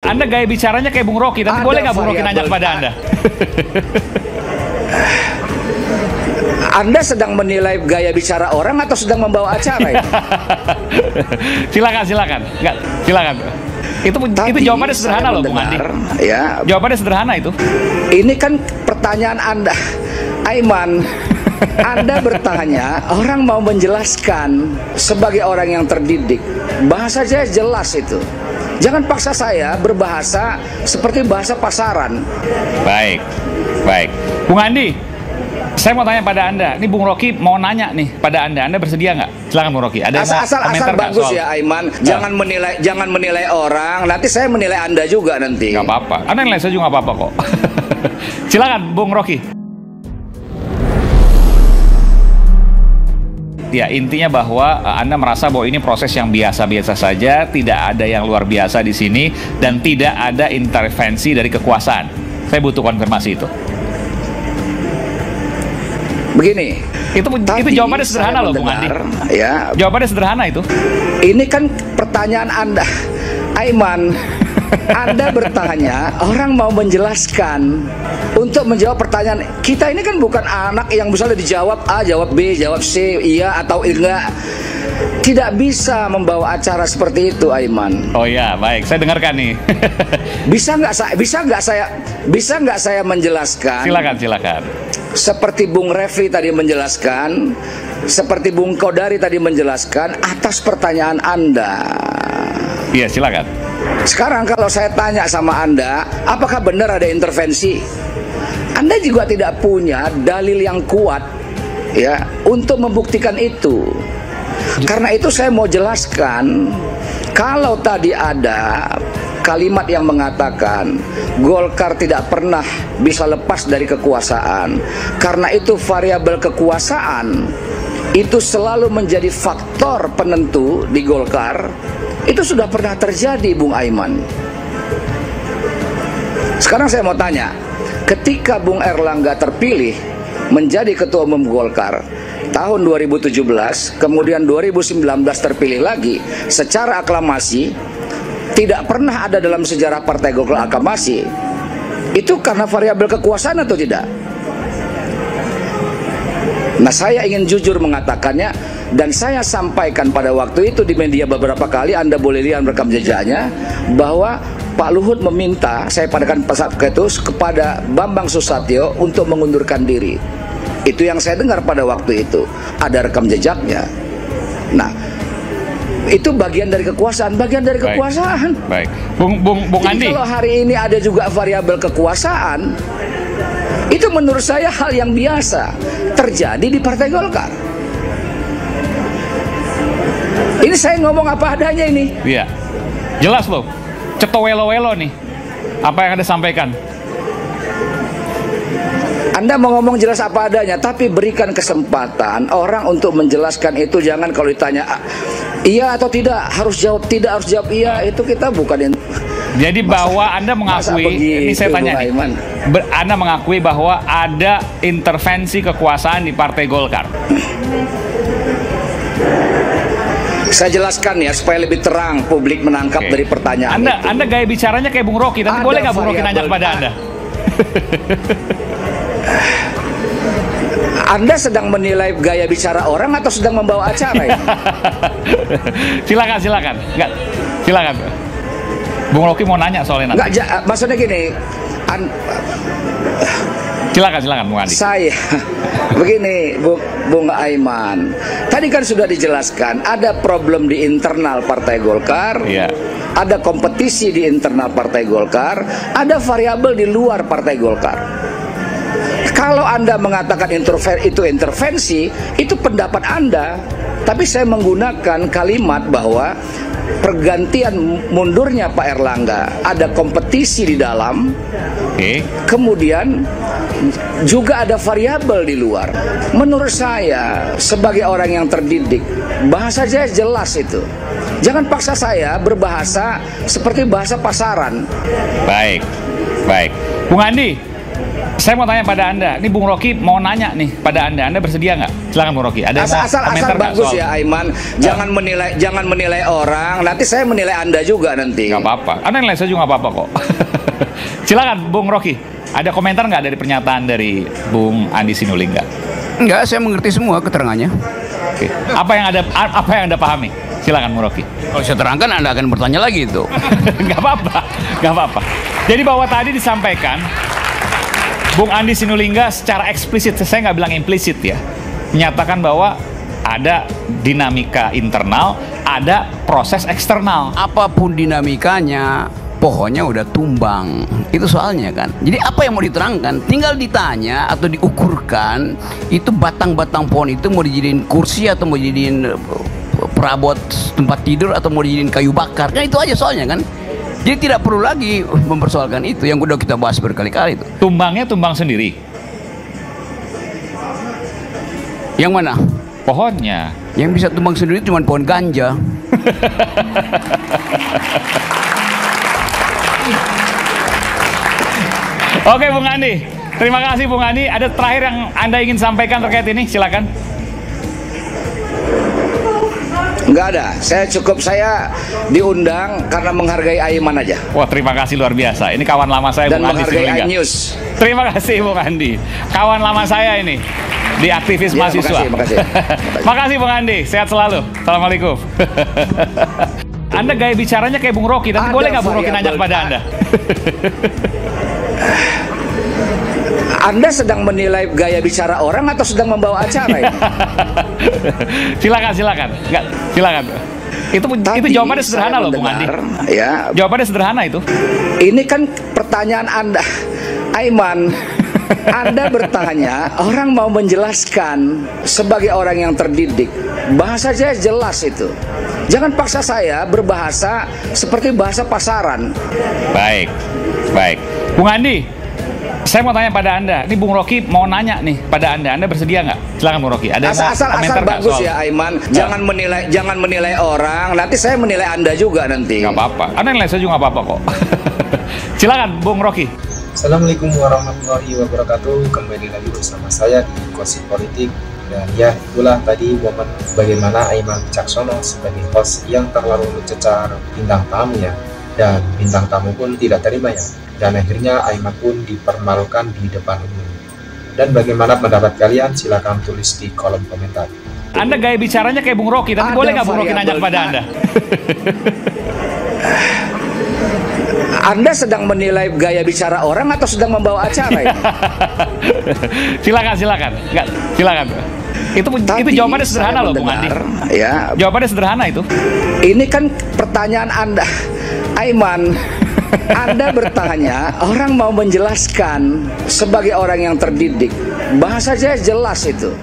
Anda gaya bicaranya kayak Bung Rocky. Tapi boleh nggak Bung Rocky nanya kepada Anda? Anda sedang menilai gaya bicara orang atau sedang membawa acara ini? Silakan. Nggak, silakan. Itu jawabannya sederhana loh, Bung Andi. Ya. Jawabannya sederhana itu. Ini kan pertanyaan Anda, Aiman. Anda bertanya, orang mau menjelaskan sebagai orang yang terdidik. Bahasa saya jelas itu. Jangan paksa saya berbahasa seperti bahasa pasaran. Baik. Bung Andi, saya mau tanya pada Anda. Ini Bung Rocky mau nanya nih pada Anda. Anda bersedia nggak? Silakan Bung Rocky. Ada asal bagus soal... ya Aiman. Jangan menilai orang. Nanti saya menilai Anda juga nanti. Nggak apa-apa. Anda nilai saya juga nggak apa-apa kok. Silakan Bung Rocky. Ya, intinya bahwa Anda merasa bahwa ini proses yang biasa-biasa saja, tidak ada yang luar biasa di sini, dan tidak ada intervensi dari kekuasaan. Saya butuh konfirmasi itu. Begini, itu jawabannya sederhana loh, Bung Andi. Ya, jawabannya sederhana itu. Ini kan pertanyaan Anda, Aiman. Anda bertanya, orang mau menjelaskan untuk menjawab pertanyaan kita. Ini kan bukan anak yang misalnya dijawab A, jawab B, jawab C, iya atau enggak. Tidak bisa membawa acara seperti itu, Aiman. Oh ya, baik, saya dengarkan nih. Bisa nggak saya menjelaskan? Silakan. Seperti Bung Refli tadi menjelaskan, seperti Bung Kodari tadi menjelaskan atas pertanyaan Anda. Iya, silakan. Sekarang kalau saya tanya sama Anda, apakah benar ada intervensi? Anda juga tidak punya dalil yang kuat ya untuk membuktikan itu. Karena itu saya mau jelaskan, kalau tadi ada kalimat yang mengatakan Golkar tidak pernah bisa lepas dari kekuasaan, karena itu variabel kekuasaan itu selalu menjadi faktor penentu di Golkar. Itu sudah pernah terjadi, Bung Aiman. Sekarang saya mau tanya, ketika Bung Erlangga terpilih menjadi Ketua Umum Golkar tahun 2017, kemudian 2019 terpilih lagi secara aklamasi, tidak pernah ada dalam sejarah Partai Golkar aklamasi. Itu karena variabel kekuasaan atau tidak? Nah, saya ingin jujur mengatakannya, dan saya sampaikan pada waktu itu di media beberapa kali. Anda boleh lihat rekam jejaknya, bahwa Pak Luhut meminta, saya padakan pasal ketus kepada Bambang Susatyo untuk mengundurkan diri. Itu yang saya dengar pada waktu itu. Ada rekam jejaknya. Nah, itu bagian dari kekuasaan, kekuasaan. Baik. Bung Andi. Kalau hari ini ada juga variabel kekuasaan, itu menurut saya hal yang biasa terjadi di Partai Golkar. Ini saya ngomong apa adanya ini. Iya, jelas loh. Cetowelo-welo nih apa yang Anda sampaikan. Anda mau ngomong jelas apa adanya, tapi berikan kesempatan orang untuk menjelaskan itu. Jangan kalau ditanya iya atau tidak, harus jawab tidak, harus jawab iya. Itu kita bukan. Jadi bahwa Anda mengakui, ini saya tanya nih, Anda mengakui bahwa ada intervensi kekuasaan di Partai Golkar. Saya jelaskan ya supaya lebih terang publik menangkap dari pertanyaan itu. Anda gaya bicaranya kayak Bung Rocky. Tapi boleh nggak Bung Rocky nanya kepada Anda? Anda sedang menilai gaya bicara orang atau sedang membawa acara ini? Silakan. Nggak, silakan. Bung Rocky mau nanya soalnya nanti. Nggak, maksudnya gini. Silakan Bung Andi. Saya begini, Bung Aiman. Tadi kan sudah dijelaskan ada problem di internal Partai Golkar. Iya. Ada kompetisi di internal Partai Golkar, ada variabel di luar Partai Golkar. Kalau Anda mengatakan itu intervensi, itu pendapat Anda. Tapi saya menggunakan kalimat bahwa pergantian mundurnya Pak Erlangga ada kompetisi di dalam, kemudian juga ada variabel di luar. Menurut saya sebagai orang yang terdidik, bahasa saya jelas itu. Jangan paksa saya berbahasa seperti bahasa pasaran. Baik. Bung Andi, Saya mau tanya pada Anda, ini Bung Rocky mau nanya nih pada Anda bersedia nggak? Silakan Bung Rocky. Ada asal bagus soal? Ya Aiman, jangan menilai orang. Nanti saya menilai Anda juga nanti. Nggak apa-apa. Anda nilai saya juga nggak apa-apa kok. Silakan Bung Rocky. Ada komentar nggak dari pernyataan dari Bung Andi Sinulinga? Enggak, saya mengerti semua keterangannya. Oke. Apa yang Anda pahami? Silakan Bung Rocky. Kalau saya terangkan Anda akan bertanya lagi itu. Nggak apa-apa. Jadi bahwa tadi disampaikan Bung Andi Sinulinga secara eksplisit, saya nggak bilang implisit ya, menyatakan bahwa ada dinamika internal, ada proses eksternal. Apapun dinamikanya, pohonnya udah tumbang. Itu soalnya kan. Jadi apa yang mau diterangkan? Tinggal ditanya atau diukurkan, itu batang-batang pohon itu mau dijadiin kursi atau mau dijadiin perabot tempat tidur atau mau dijadiin kayu bakar. Kan itu aja soalnya kan. Jadi tidak perlu lagi mempersoalkan itu yang udah kita bahas berkali-kali itu. Tumbangnya tumbang sendiri. Yang mana? Pohonnya. Yang bisa tumbang sendiri cuma pohon ganja. Oke Bung Andi, terima kasih Bung Andi. Ada terakhir yang Anda ingin sampaikan terkait ini? Silakan. Enggak ada, saya diundang karena menghargai Aiman aja. Wah, terima kasih luar biasa. Ini kawan lama saya dan Bung Andi Sinulinga. News. Terima kasih Bung Andi. Kawan lama saya ini di aktivis mahasiswa. Makasih. Makasih Bung Andi, sehat selalu. Assalamualaikum. Anda gaya bicaranya kayak Bung Rocky, tapi boleh nggak Bung Rocky nanya kepada Anda? Anda sedang menilai gaya bicara orang atau sedang membawa acara ini? Silakan. Nggak, silakan. Itu jawabannya sederhana loh Bung Andi. Ya. Jawabannya sederhana itu. Ini kan pertanyaan Anda, Aiman. Anda bertanya, orang mau menjelaskan sebagai orang yang terdidik. Bahasa saya jelas itu. Jangan paksa saya berbahasa seperti bahasa pasaran. Baik. Bung Andi, saya mau tanya pada Anda, ini Bung Rocky mau nanya nih pada Anda bersedia nggak? Silakan Bung Rocky. Ada asal bagus soal? Ya Aiman, jangan menilai orang. Nanti saya menilai Anda juga nanti. Nggak apa-apa. Anda nilai saya juga nggak apa-apa kok. Silakan Bung Rocky. Assalamualaikum warahmatullahi wabarakatuh. Kembali lagi bersama saya di Gosip Politik. Dan ya, itulah tadi momen bagaimana Aiman Wicaksono sebagai host yang terlalu mencecar bintang tamu ya. Dan bintang tamu pun tidak terima ya. Dan akhirnya Aiman pun dipermalukan di depan umum. Dan bagaimana pendapat kalian? Silakan tulis di kolom komentar. Anda gaya bicaranya kayak Bung Rocky, tapi boleh nggak Bung Rocky nanya kepada Anda? Anda sedang menilai gaya bicara orang atau sedang membawa acara ini? Silakan. Nggak, silakan. Itu jawabannya sederhana loh Bung Andi. Ya. Jawabannya sederhana itu. Ini kan pertanyaan Anda, Aiman. Anda bertanya, orang mau menjelaskan sebagai orang yang terdidik. Bahasa saya jelas itu.